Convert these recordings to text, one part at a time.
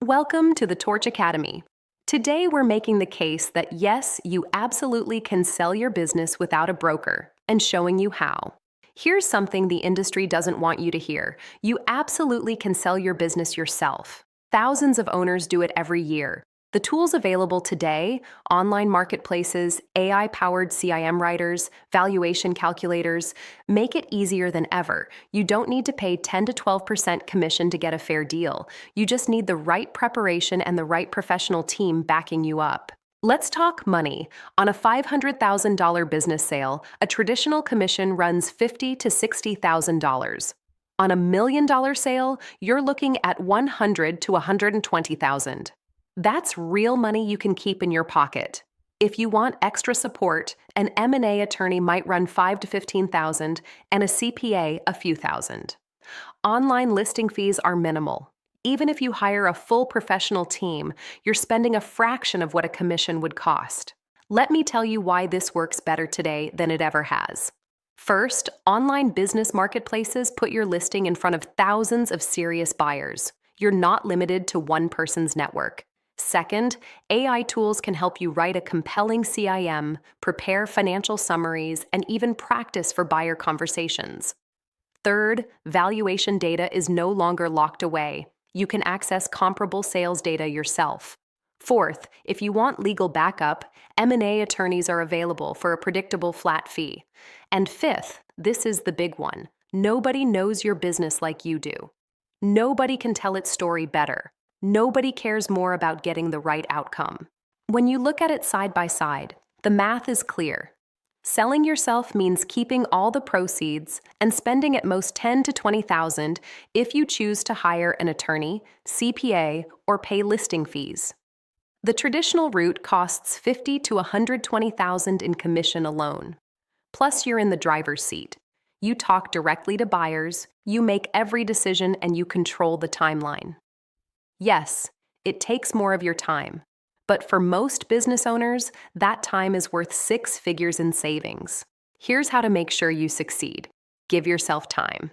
Welcome to the Torch Academy. Today we're making the case that yes, you absolutely can sell your business without a broker, and showing you how. Here's something the industry doesn't want you to hear. You absolutely can sell your business yourself. Thousands of owners do it every year. The tools available today, online marketplaces, AI-powered CIM writers, valuation calculators, make it easier than ever. You don't need to pay 10 to 12% commission to get a fair deal. You just need the right preparation and the right professional team backing you up. Let's talk money. On a $500,000 business sale, a traditional commission runs $50,000 to $60,000. On $1 million sale, you're looking at $100,000 to $120,000. That's real money you can keep in your pocket. If you want extra support, an M&A attorney might run $5,000 to $15,000 and a CPA a few thousand. Online listing fees are minimal. Even if you hire a full professional team, you're spending a fraction of what a commission would cost. Let me tell you why this works better today than it ever has. First, online business marketplaces put your listing in front of thousands of serious buyers. You're not limited to one person's network. Second, AI tools can help you write a compelling CIM, prepare financial summaries, and even practice for buyer conversations. Third, valuation data is no longer locked away. You can access comparable sales data yourself. Fourth, if you want legal backup, M&A attorneys are available for a predictable flat fee. And fifth, this is the big one. Nobody knows your business like you do. Nobody can tell its story better. Nobody cares more about getting the right outcome. When you look at it side by side, the math is clear. Selling yourself means keeping all the proceeds and spending at most $10,000 to $20,000 if you choose to hire an attorney, CPA, or pay listing fees. The traditional route costs $50,000 to $120,000 in commission alone. Plus, you're in the driver's seat. You talk directly to buyers, you make every decision, and you control the timeline. Yes, it takes more of your time, but for most business owners, that time is worth 6 figures in savings. Here's how to make sure you succeed. Give yourself time.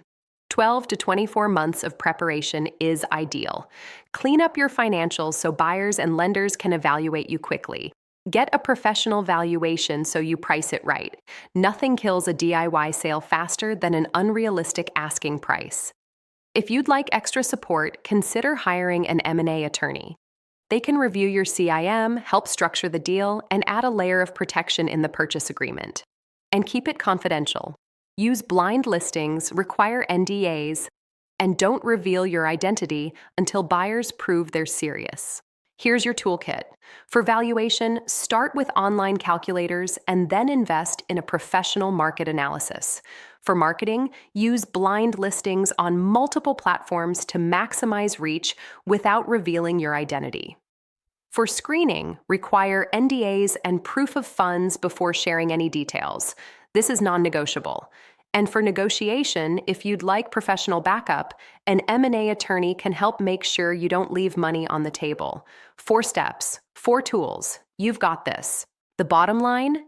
12 to 24 months of preparation is ideal. Clean up your financials so buyers and lenders can evaluate you quickly. Get a professional valuation so you price it right. Nothing kills a DIY sale faster than an unrealistic asking price. If you'd like extra support, consider hiring an M&A attorney. They can review your CIM, help structure the deal, and add a layer of protection in the purchase agreement. And keep it confidential. Use blind listings, require NDAs, and don't reveal your identity until buyers prove they're serious. Here's your toolkit. For valuation, start with online calculators and then invest in a professional market analysis. For marketing, use blind listings on multiple platforms to maximize reach without revealing your identity. For screening, require NDAs and proof of funds before sharing any details. This is non-negotiable. And for negotiation, if you'd like professional backup, an M&A attorney can help make sure you don't leave money on the table. 4 steps, 4 tools. You've got this. The bottom line,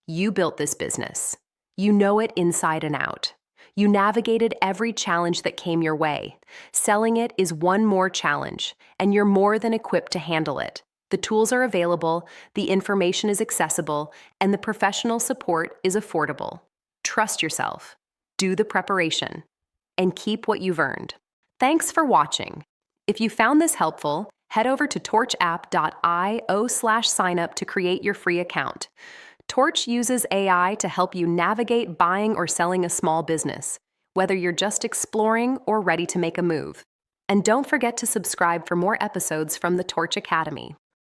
you built this business. You know it inside and out. You navigated every challenge that came your way. Selling it is one more challenge, and you're more than equipped to handle it. The tools are available, the information is accessible, and the professional support is affordable. Trust yourself, do the preparation, and keep what you've earned. Thanks for watching. If you found this helpful, head over to torchapp.io/signup to create your free account. Torch uses AI to help you navigate buying or selling a small business, whether you're just exploring or ready to make a move. And don't forget to subscribe for more episodes from the Torch Academy.